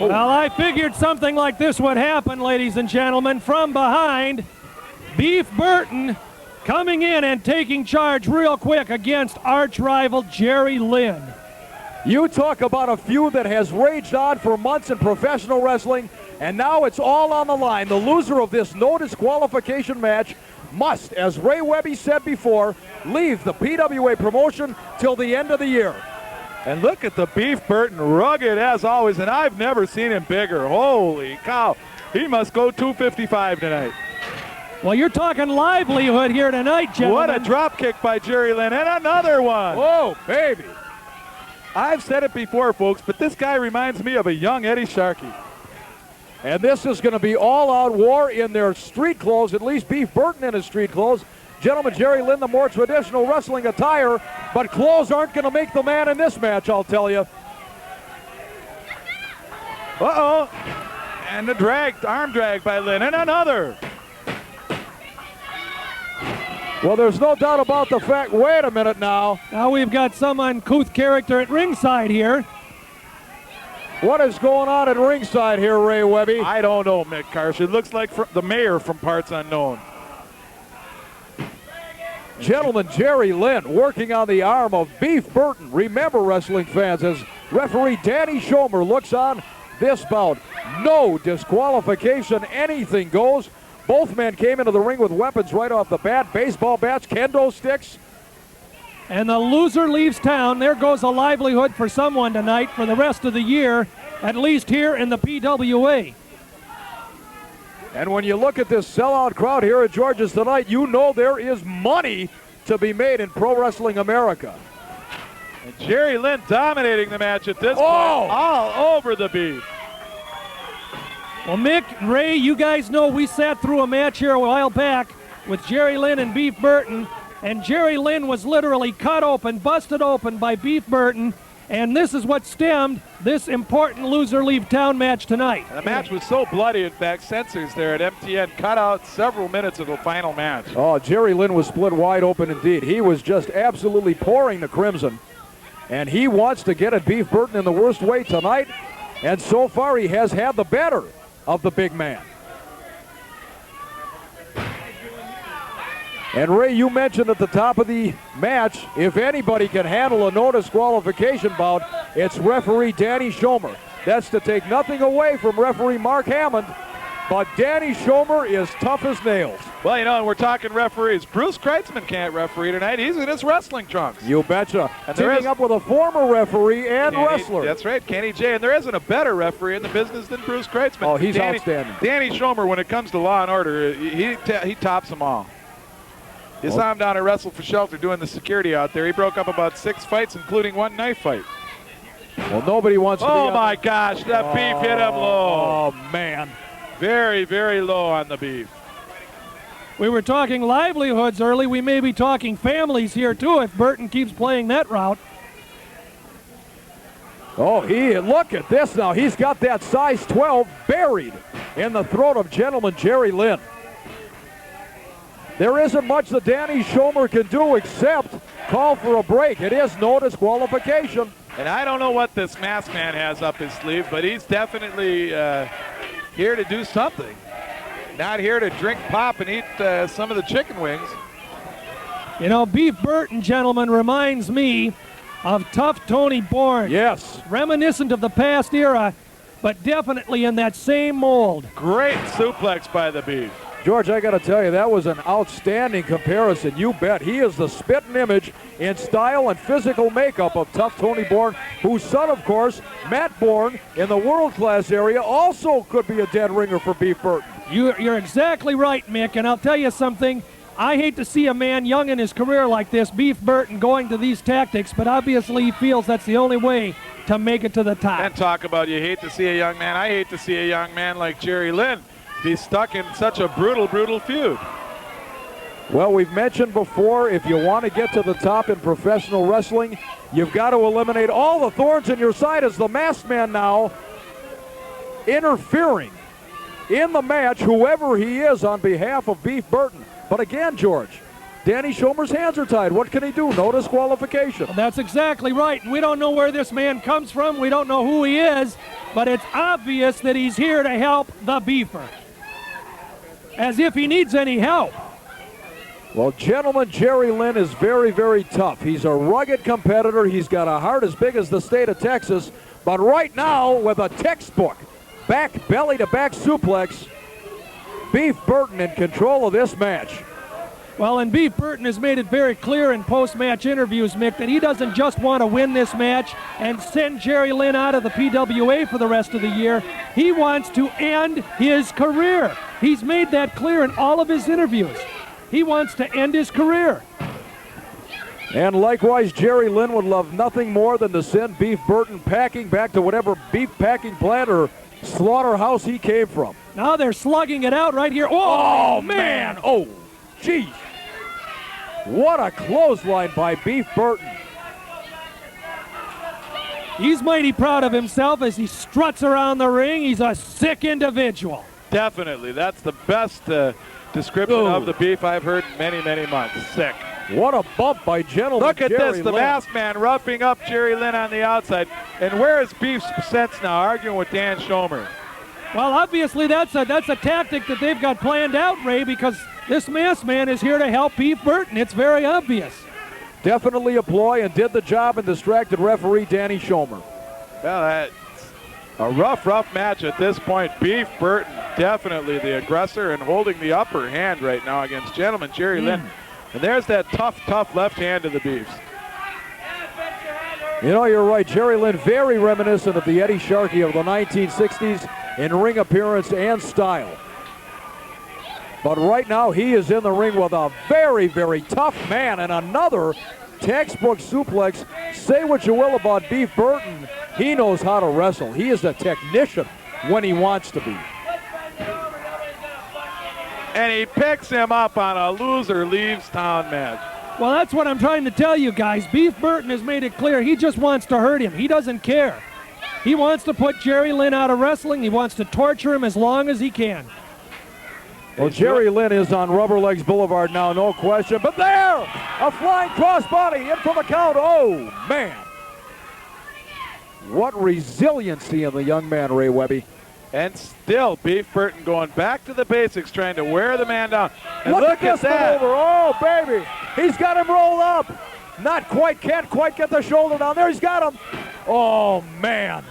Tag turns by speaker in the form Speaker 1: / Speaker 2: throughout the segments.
Speaker 1: Well, I figured something like this would happen, ladies and gentlemen. From behind, Beef Burton coming in and taking charge real quick against arch rival Jerry Lynn.
Speaker 2: You talk about a feud that has raged on for months in professional wrestling, and now it's all on the line. The loser of this no disqualification match must, as Ray Webby said before, leave the PWA promotion till the end of the year.
Speaker 3: And look at the Beef Burton, rugged as always, and I've never seen him bigger. Holy cow. He must go 255 tonight.
Speaker 1: Well, you're talking livelihood here tonight, gentlemen.
Speaker 3: What a drop kick by Jerry Lynn, and another one.
Speaker 2: Oh, baby.
Speaker 3: I've said it before, folks, but this guy reminds me of a young Eddie Sharkey.
Speaker 2: And this is going to be all-out war in their street clothes, at least Beef Burton in his street clothes. Gentlemen, Jerry Lynn, the more traditional wrestling attire, but clothes aren't going to make the man in this match, I'll tell you.
Speaker 3: Uh-oh. And the arm drag by Lynn, and another.
Speaker 2: Well, there's no doubt about the fact, wait a minute now.
Speaker 1: Now we've got some uncouth character at ringside here.
Speaker 2: What is going on at ringside here, Ray Webby?
Speaker 3: I don't know, Mick Carson. It looks like the mayor from Parts Unknown.
Speaker 2: Gentlemen, Jerry Lynn working on the arm of Beef Burton. Remember, wrestling fans, as referee Danny Schomer looks on this bout. No disqualification, anything goes. Both men came into the ring with weapons right off the bat. Baseball bats, kendo sticks.
Speaker 1: And the loser leaves town. There goes a livelihood for someone tonight for the rest of the year, at least here in the PWA.
Speaker 2: And when you look at this sellout crowd here at George's tonight, you know there is money to be made in Pro Wrestling America.
Speaker 3: And Jerry Lynn dominating the match at this point, all over the Beef.
Speaker 1: Well, Mick, Ray, you guys know we sat through a match here a while back with Jerry Lynn and Beef Burton, and Jerry Lynn was literally cut open, busted open by Beef Burton, and this is what stemmed this important loser leave town match tonight.
Speaker 3: And the match was so bloody, in fact, censors there at MTN cut out several minutes of the final match.
Speaker 2: Oh, Jerry Lynn was split wide open indeed. He was just absolutely pouring the crimson, and he wants to get at Beef Burton in the worst way tonight, and so far he has had the better of the big man. And Ray, you mentioned at the top of the match, if anybody can handle a no disqualification bout, it's referee Danny Schomer. That's to take nothing away from referee Mark Hammond, but Danny Schomer is tough as nails.
Speaker 3: Well, you know, and we're talking referees. Bruce Kreitzman can't referee tonight. He's in his wrestling trunks.
Speaker 2: You betcha. And teaming up with a former referee and wrestler.
Speaker 3: That's right, Kenny J. And there isn't a better referee in the business than Bruce Kreitzman.
Speaker 2: Oh, he's outstanding.
Speaker 3: Danny Schomer, when it comes to law and order, he tops them all. You saw him down at Wrestle for Shelter doing the security out there. He broke up about 6 fights, including one knife fight.
Speaker 2: Well, nobody wants to be
Speaker 3: Oh, my gosh, that Beef hit him low.
Speaker 2: Oh, man.
Speaker 3: Very, very low on the Beef.
Speaker 1: We were talking livelihoods early. We may be talking families here, too, if Burton keeps playing that route.
Speaker 2: Oh, look at this now. He's got that size 12 buried in the throat of gentleman Jerry Lynn. There isn't much that Danny Schomer can do except call for a break. It is no disqualification.
Speaker 3: And I don't know what this masked man has up his sleeve, but he's definitely here to do something. Not here to drink pop and eat some of the chicken wings.
Speaker 1: You know, Beef Burton, gentlemen, reminds me of Tough Tony Bourne.
Speaker 2: Yes.
Speaker 1: Reminiscent of the past era, but definitely in that same mold.
Speaker 3: Great suplex by the Beef.
Speaker 2: George, I got to tell you, that was an outstanding comparison. You bet. He is the spitting image in style and physical makeup of Tough Tony Bourne, whose son, of course, Matt Bourne, in the world-class area, also could be a dead ringer for Beef Burton.
Speaker 1: You're exactly right, Mick, and I'll tell you something. I hate to see a man young in his career like this, Beef Burton, going to these tactics, but obviously he feels that's the only way to make it to the top.
Speaker 3: And talk about you hate to see a young man. I hate to see a young man like Jerry Lynn be stuck in such a brutal, brutal feud.
Speaker 2: Well, we've mentioned before, if you want to get to the top in professional wrestling, you've got to eliminate all the thorns in your side, as the masked man now interfering in the match, whoever he is, on behalf of Beef Burton. But again, George, Danny Schomer's hands are tied. What can he do? No disqualification.
Speaker 1: That's exactly right. And we don't know where this man comes from. We don't know who he is, but it's obvious that he's here to help the Beefer. As if he needs any help.
Speaker 2: Well, gentlemen, Jerry Lynn is very, very tough. He's a rugged competitor. He's got a heart as big as the state of Texas. But right now, with a textbook back belly to back suplex, Beef Burton in control of this match.
Speaker 1: Well, and Beef Burton has made it very clear in post-match interviews, Mick, that he doesn't just want to win this match and send Jerry Lynn out of the PWA for the rest of the year. He wants to end his career. He's made that clear in all of his interviews. He wants to end his career.
Speaker 2: And likewise, Jerry Lynn would love nothing more than to send Beef Burton packing back to whatever beef packing plant or slaughterhouse he came from.
Speaker 1: Now they're slugging it out right here. Oh, man!
Speaker 2: Oh, geez. What a clothesline by Beef Burton.
Speaker 1: He's mighty proud of himself as he struts around the ring. He's a sick individual.
Speaker 3: Definitely. That's the best description of the Beef I've heard in many, many months. Sick.
Speaker 2: What a bump by gentleman
Speaker 3: Look at
Speaker 2: Jerry
Speaker 3: this, the
Speaker 2: Lynn.
Speaker 3: masked man roughing up Jerry Lynn on the outside. And where is Beef's sense now, arguing with Dan Schomer?
Speaker 1: Well, obviously that's a tactic that they've got planned out, Ray, because this masked man is here to help Beef Burton. It's very obvious.
Speaker 2: Definitely a ploy and did the job and distracted referee Danny Schomer.
Speaker 3: Well, that's a rough match at this point. Beef Burton definitely the aggressor and holding the upper hand right now against gentleman Jerry Lynn. And there's that tough left hand of the Beefs.
Speaker 2: You know, you're right. Jerry Lynn, very reminiscent of the Eddie Sharkey of the 1960s in ring appearance and style. But right now, he is in the ring with a very, very tough man and another textbook suplex. Say what you will about Beef Burton. He knows how to wrestle. He is a technician when he wants to be.
Speaker 3: And he picks him up on a loser leaves town match.
Speaker 1: Well, that's what I'm trying to tell you guys. Beef Burton has made it clear he just wants to hurt him. He doesn't care. He wants to put Jerry Lynn out of wrestling. He wants to torture him as long as he can.
Speaker 2: Well, Jerry Lynn is on Rubber Legs Boulevard now, no question. But there, a flying crossbody in for the count. Oh, man. What resiliency in the young man, Ray Webby.
Speaker 3: And still, Beef Burton going back to the basics, trying to wear the man down. And look at
Speaker 2: this
Speaker 3: that.
Speaker 2: Maneuver. Oh, baby. He's got him rolled up. Not quite, can't quite get the shoulder down. There, he's got him. Oh, man.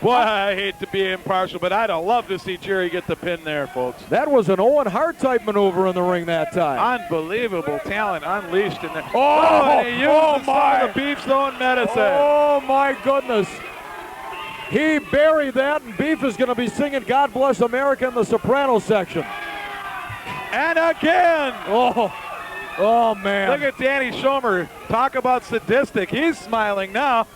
Speaker 3: Boy, I hate to be impartial, but I'd love to see Jerry get the pin there, folks.
Speaker 2: That was an Owen Hart type maneuver in the ring that time.
Speaker 3: Unbelievable talent unleashed in there.
Speaker 2: Oh,
Speaker 3: and he used some of the Beef's own medicine.
Speaker 2: Oh, my goodness. He buried that, and Beef is going to be singing God Bless America in the soprano section.
Speaker 3: And again.
Speaker 2: Oh, man.
Speaker 3: Look at Danny Schomer. Talk about sadistic. He's smiling now.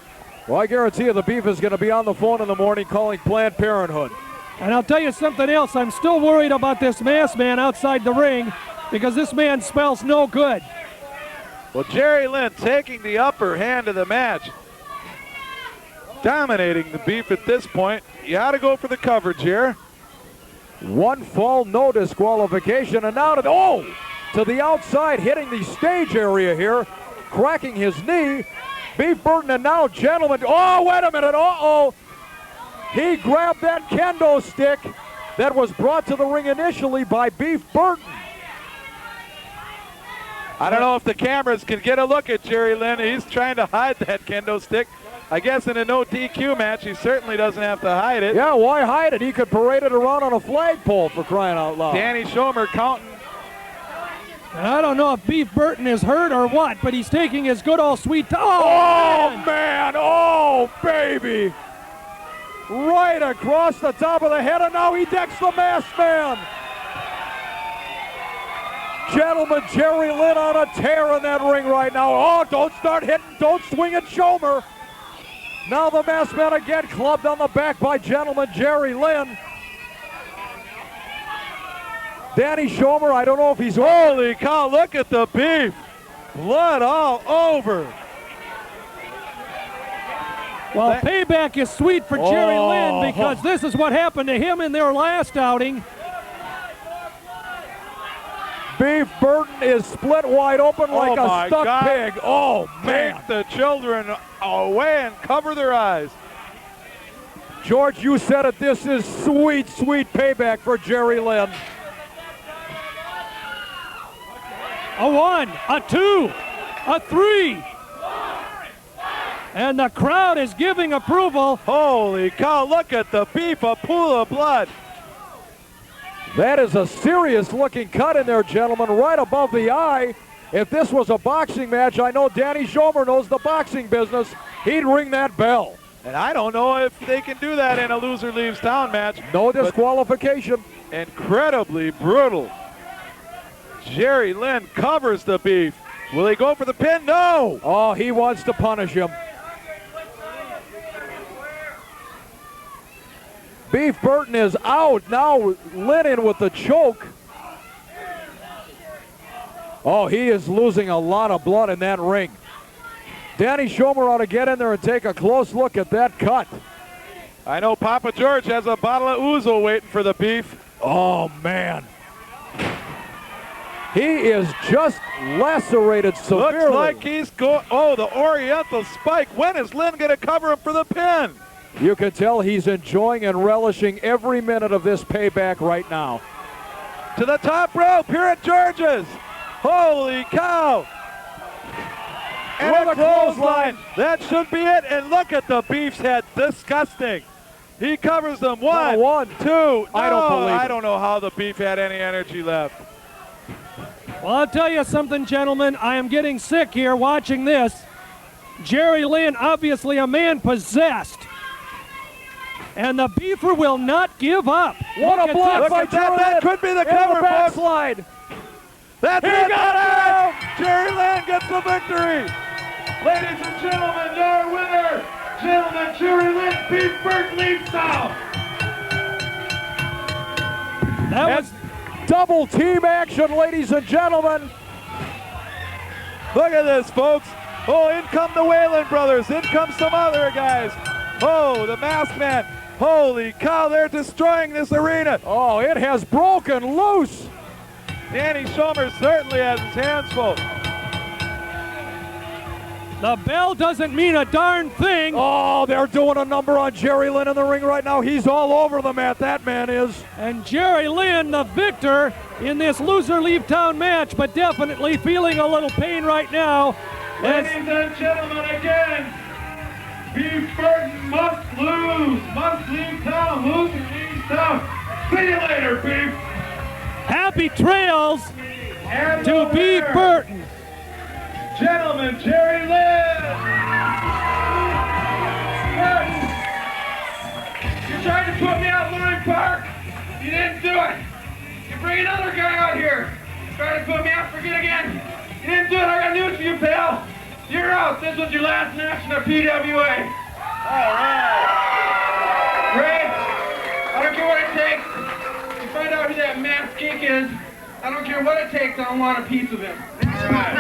Speaker 2: Well, I guarantee you the Beef is going to be on the phone in the morning calling Planned Parenthood.
Speaker 1: And I'll tell you something else. I'm still worried about this masked man outside the ring because this man smells no good.
Speaker 3: Well, Jerry Lynn taking the upper hand of the match. Dominating the Beef at this point. You ought to go for the coverage here.
Speaker 2: One fall, no disqualification, and now to the outside, hitting the stage area here, cracking his knee. Beef Burton, and now gentlemen. Oh, wait a minute. He grabbed that kendo stick that was brought to the ring initially by Beef Burton.
Speaker 3: I don't know if the cameras can get a look at Jerry Lynn. He's trying to hide that kendo stick. I guess in a no DQ match, he certainly doesn't have to hide it.
Speaker 2: Yeah, why hide it? He could parade it around on a flagpole, for crying out loud.
Speaker 3: Danny Schomer counting.
Speaker 1: And I don't know if Beef Burton is hurt or what, but he's taking his good old sweet time.
Speaker 2: Oh, man. Oh, baby. Right across the top of the head, and now he decks the masked man. Gentlemen, Jerry Lynn on a tear in that ring right now. Oh, don't start hitting, don't swing at Schomer. Now the masked man again clubbed on the back by gentleman Jerry Lynn. Danny Schomer, I don't know if he's...
Speaker 3: Holy cow, look at the Beef. Blood all over.
Speaker 1: Well, payback is sweet for Jerry Lynn because this is what happened to him in their last outing.
Speaker 2: Beef Burton is split wide open like a stuck
Speaker 3: God.
Speaker 2: pig. Oh, man.
Speaker 3: Take the children away and cover their eyes.
Speaker 2: George, you said it. This is sweet, sweet payback for Jerry Lynn.
Speaker 1: A 1, a 2, a 3. And the crowd is giving approval.
Speaker 3: Holy cow, look at the beef, a pool of blood.
Speaker 2: That is a serious looking cut in there, gentlemen, right above the eye. If this was a boxing match, I know Danny Schomer knows the boxing business. He'd ring that bell.
Speaker 3: And I don't know if they can do that in a loser leaves town match.
Speaker 2: No disqualification.
Speaker 3: Incredibly brutal. Jerry Lynn covers the beef. Will he go for the pin? No!
Speaker 2: Oh, he wants to punish him. Beef Burton is out. Now Lynn in with the choke. Oh, he is losing a lot of blood in that ring. Danny Schomer ought to get in there and take a close look at that cut.
Speaker 3: I know Papa George has a bottle of ouzo waiting for the beef.
Speaker 2: Oh, man. He is just lacerated severely.
Speaker 3: Looks like he's going. Oh, the Oriental spike. When is Lynn going to cover him for the pin?
Speaker 2: You can tell he's enjoying and relishing every minute of this payback right now.
Speaker 3: To the top rope here at George's. Holy cow. And
Speaker 2: What
Speaker 3: a
Speaker 2: a
Speaker 3: clothesline. That should be it. And look at the beef's head. Disgusting. He covers them. One,
Speaker 2: one.
Speaker 3: two. No,
Speaker 2: I don't believe
Speaker 3: I
Speaker 2: it.
Speaker 3: don't know how the beef had any energy left.
Speaker 1: Well, I'll tell you something, gentlemen. I am getting sick here watching this. Jerry Lynn, obviously a man possessed. And the beefer will not give up.
Speaker 2: What
Speaker 1: Look
Speaker 2: a
Speaker 1: at
Speaker 2: block
Speaker 1: this.
Speaker 2: by
Speaker 3: Look at that.
Speaker 2: Jerry
Speaker 3: That
Speaker 2: Lynn.
Speaker 3: could be the
Speaker 2: In
Speaker 3: cover,
Speaker 2: the
Speaker 3: folks.
Speaker 2: backslide.
Speaker 3: That's
Speaker 2: He
Speaker 3: it.
Speaker 2: got
Speaker 3: That's it. Jerry Lynn gets the victory. Ladies and gentlemen, your winner, gentlemen, Jerry Lynn, Beef Burton leaves south.
Speaker 1: That was
Speaker 2: Double team action, ladies and gentlemen.
Speaker 3: Look at this, folks. Oh, in come the Whalen brothers. In come some other guys. Oh, the Masked Man. Holy cow, they're destroying this arena.
Speaker 2: Oh, it has broken loose.
Speaker 3: Danny Schomer certainly has his hands full.
Speaker 1: the bell doesn't mean a darn thing.
Speaker 2: Oh, they're doing a number on Jerry Lynn in the ring right now. He's all over the mat, that man is.
Speaker 1: And Jerry Lynn, the victor in this loser leave town match, but definitely feeling a little pain right now.
Speaker 3: Ladies and gentlemen, again, Beef Burton must lose. Must leave town. Loser leaves town. See you later, Beef.
Speaker 1: Happy trails
Speaker 3: And
Speaker 1: to
Speaker 3: the
Speaker 1: Beef
Speaker 3: winner,
Speaker 1: Burton.
Speaker 3: Gentlemen, Jerry Lynn. Burton, you tried to put me out in Loring Park. You didn't do it. You bring another guy out here. Try to put me out, forget again. You didn't do it. I got news for you, pal. You're out. This was your last match in the PWA. All right. Ray, I don't care what it takes. You find out who that masked geek is. I don't care what it takes. I don't want a piece of him. All right.